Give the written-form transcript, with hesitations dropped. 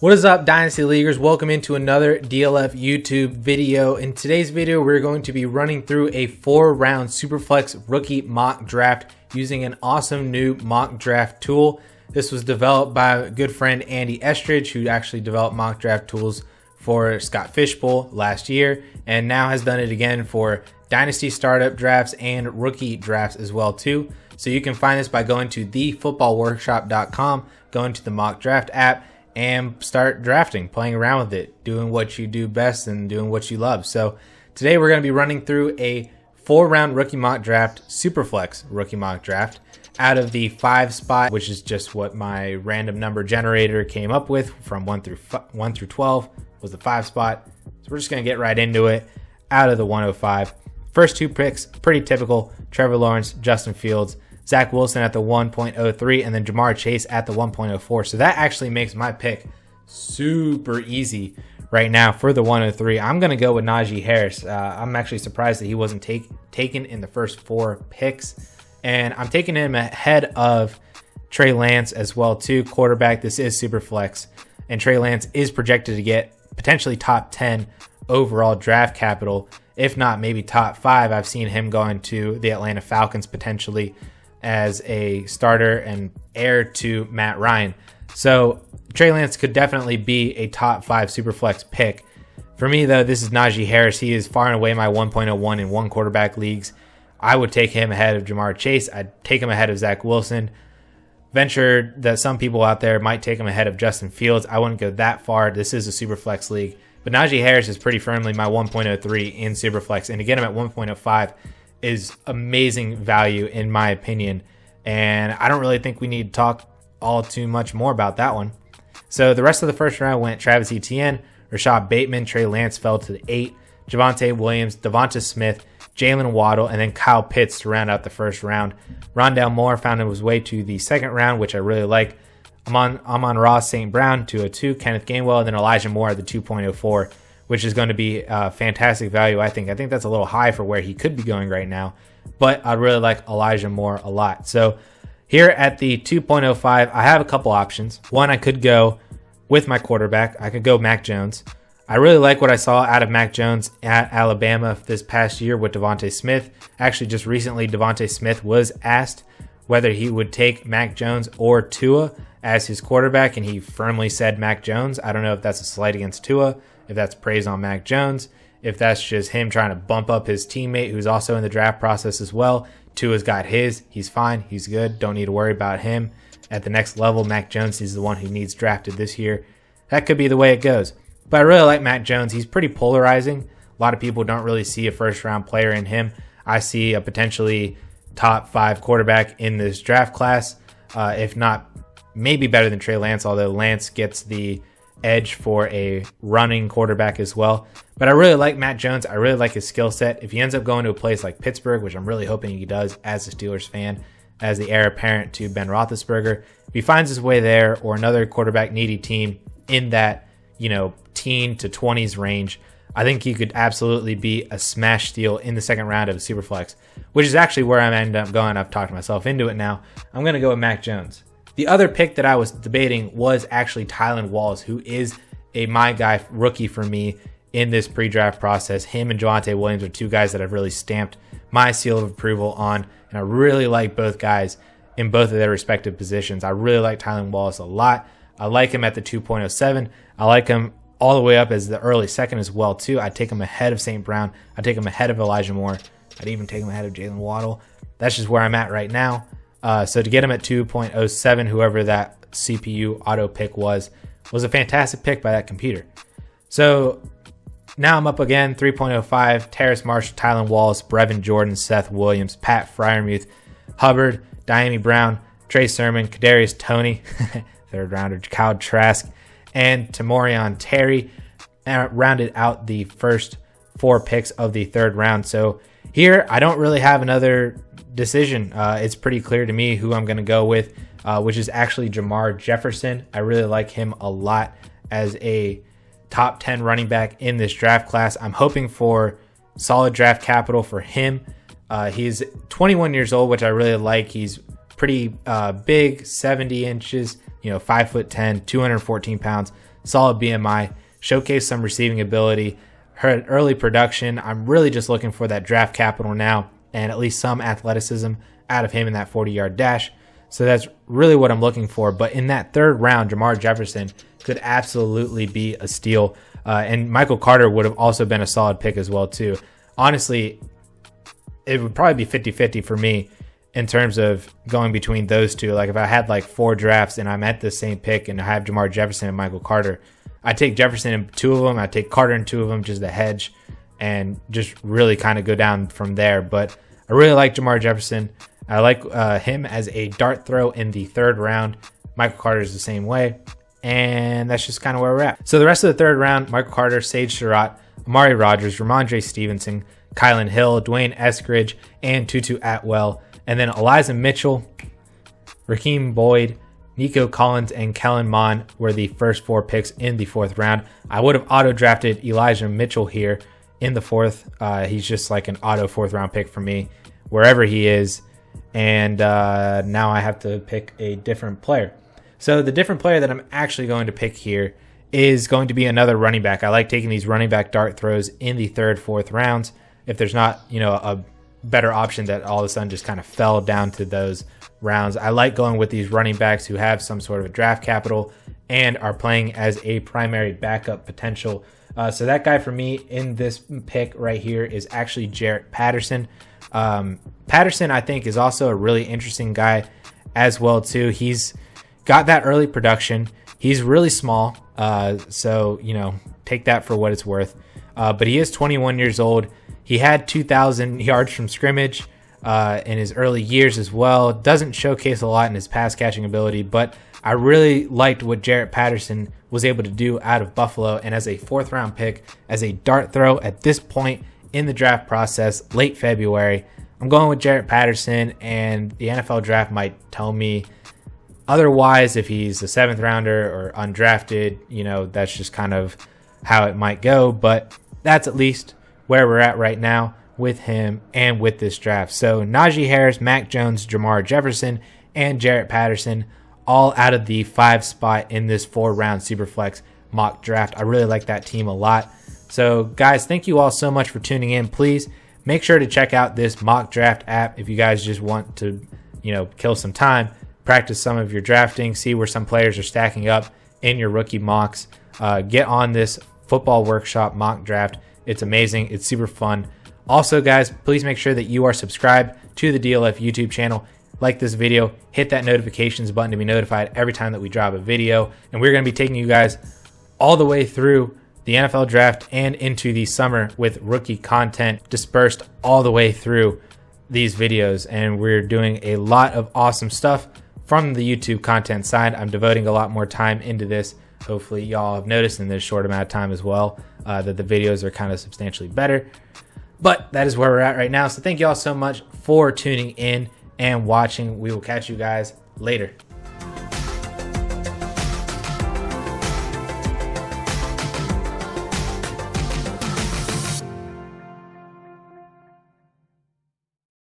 What is up, Dynasty Leaguers? Welcome into another DLF YouTube video. In today's video, we're going to be running through a 4-round Superflex rookie mock draft using an awesome new mock draft tool. This was developed by a good friend, Andy Estridge, who actually developed mock draft tools for Scott Fishbowl last year, and now has done it again for Dynasty startup drafts and rookie drafts as well too. So you can find this by going to thefootballworkshop.com, going to the mock draft app, and start drafting, playing around with it, doing what you do best and doing what you love. So today we're going to be running through a 4-round rookie mock draft, Superflex rookie mock draft, out of the 5 spot, which is just what my random number generator came up with from 1 through 12 was the 5 spot. So we're just going to get right into it. Out of the 105, first 2 picks, pretty typical: Trevor Lawrence, Justin Fields, Zach Wilson at the 1.03, and then Jamar Chase at the 1.04. So that actually makes my pick super easy right now for the 103. I'm going to go with Najee Harris. I'm actually surprised that he wasn't taken in the first 4 picks. And I'm taking him ahead of Trey Lance as well too. Quarterback, this is Superflex. And Trey Lance is projected to get potentially top 10 overall draft capital. If not, maybe top 5. I've seen him going to the Atlanta Falcons potentially as a starter and heir to Matt Ryan. So Trey Lance could definitely be a top 5 Superflex pick. For me, though, this is Najee Harris. He is far and away my 1.01 in one quarterback leagues. I would take him ahead of Jamar Chase. I'd take him ahead of Zach Wilson. Venture that some people out there might take him ahead of Justin Fields. I wouldn't go that far. This is a Superflex league. But Najee Harris is pretty firmly my 1.03 in Superflex. And to get him at 1.05 is amazing value in my opinion, and I don't really think we need to talk all too much more about that one. So the rest of the first round went Travis Etienne, Rashad Bateman, Trey Lance fell to the 8, Javonte Williams, Devonta Smith, Jalen Waddle, and then Kyle Pitts to round out the first round. Rondale Moore found his way to the second round, which I really like. Amon-Ra St. Brown 202, Kenneth Gainwell, and then Elijah Moore at the 2.04. which is going to be fantastic value, I think. I think that's a little high for where he could be going right now, but I really like Elijah Moore a lot. So here at the 2.05, I have a couple options. One, I could go with my quarterback. I could go Mac Jones. I really like what I saw out of Mac Jones at Alabama this past year with Devonta Smith. Actually, just recently, Devonta Smith was asked whether he would take Mac Jones or Tua as his quarterback, and he firmly said Mac Jones. I don't know if that's a slight against Tua, if that's praise on Mac Jones, if that's just him trying to bump up his teammate who's also in the draft process as well. Tua's got his. He's fine. He's good. Don't need to worry about him. At the next level, Mac Jones is the one who needs drafted this year. That could be the way it goes. But I really like Mac Jones. He's pretty polarizing. A lot of people don't really see a first-round player in him. I see a potentially top 5 quarterback in this draft class, if not maybe better than Trey Lance, although Lance gets the edge for a running quarterback as well. But I really like Matt Jones. I really like his skill set. If he ends up going to a place like Pittsburgh, which I'm really hoping he does as a Steelers fan, as the heir apparent to Ben Roethlisberger, if he finds his way there or another quarterback needy team in that, teen to 20s range, I think he could absolutely be a smash steal in the second round of a Superflex, which is actually where I'm ended up going. I've talked myself into it now. I'm going to go with Mac Jones. The other pick that I was debating was actually Tylan Wallace, who is a my guy rookie for me in this pre-draft process. Him and Javonte Williams are 2 guys that I've really stamped my seal of approval on, and I really like both guys in both of their respective positions. I really like Tylan Wallace a lot. I like him at the 2.07. I like him all the way up as the early second as well too. I'd take him ahead of St. Brown. I'd take him ahead of Elijah Moore. I'd even take him ahead of Jalen Waddle. That's just where I'm at right now. So to get him at 2.07, whoever that CPU auto pick was a fantastic pick by that computer. So now I'm up again, 3.05, Terrace Marshall, Tylan Wallace, Brevin Jordan, Seth Williams, Pat Freiermuth, Hubbard, Diami Brown, Trey Sermon, Kadarius Toney, third rounder, Kyle Trask, and Tamorian Terry rounded out the first 4 picks of the third round. So here, I don't really have another decision. It's pretty clear to me who I'm going to go with, which is actually Jamar Jefferson. I really like him a lot as a top 10 running back in this draft class. I'm hoping for solid draft capital for him. He's 21 years old, which I really like. He's pretty big, 70 inches, 5'10", 214 pounds. solid BMI, showcase some receiving ability, her early production. I'm really just looking for that draft capital now and at least some athleticism out of him in that 40-yard dash. So that's really what I'm looking for. But in that third round, Jamar Jefferson could absolutely be a steal. And Michael Carter would have also been a solid pick as well too. Honestly, it would probably be 50-50 for me in terms of going between those two. Like if I had like 4 drafts and I'm at the same pick and I have Jamar Jefferson and Michael Carter, I take Jefferson in 2 of them. I take Carter in 2 of them, just a hedge, and just really kind of go down from there. But I really like Jamar Jefferson. I like him as a dart throw in the 3rd round. Michael Carter is the same way. And that's just kind of where we're at. So the rest of the 3rd round, Michael Carter, Sage Surratt, Amari Rodgers, Ramondre Stevenson, Kylan Hill, Dwayne Eskridge, and Tutu Atwell. And then Elijah Mitchell, Raheem Boyd, Nico Collins, and Kellen Mond were the first 4 picks in the 4th round. I would have auto-drafted Elijah Mitchell here in the 4th. He's just like an auto 4th round pick for me, wherever he is. And now I have to pick a different player. So the different player that I'm actually going to pick here is going to be another running back. I like taking these running back dart throws in the 3rd, 4th rounds. If there's not, a better option that all of a sudden just kind of fell down to those rounds. I like going with these running backs who have some sort of a draft capital and are playing as a primary backup potential. So that guy for me in this pick right here is actually Jarrett Patterson. Patterson, I think, is also a really interesting guy as well too. He's got that early production. He's really small, so take that for what it's worth. But he is 21 years old. He had 2,000 yards from scrimmage in his early years as well. Doesn't showcase a lot in his pass catching ability, but I really liked what Jarrett Patterson was able to do out of Buffalo. And as a 4th round pick, as a dart throw at this point in the draft process, late February, I'm going with Jarrett Patterson, and the NFL draft might tell me otherwise. If he's a 7th rounder or undrafted, that's just kind of how it might go. But that's at least where we're at right now with him and with this draft. So Najee Harris, Mac Jones, Jamar Jefferson, and Jarrett Patterson all out of the 5 spot in this 4-round Superflex mock draft. I really like that team a lot. So guys, thank you all so much for tuning in. Please make sure to check out this mock draft app if you guys just want to, kill some time, practice some of your drafting, see where some players are stacking up in your rookie mocks. Get on this football workshop mock draft. It's amazing. It's super fun. Also, guys, please make sure that you are subscribed to the DLF YouTube channel. Like this video, hit that notifications button to be notified every time that we drop a video. And we're going to be taking you guys all the way through the NFL draft and into the summer with rookie content dispersed all the way through these videos. And we're doing a lot of awesome stuff from the YouTube content side. I'm devoting a lot more time into this. Hopefully y'all have noticed in this short amount of time as well that the videos are kind of substantially better. But that is where we're at right now. So thank you all so much for tuning in and watching. We will catch you guys later.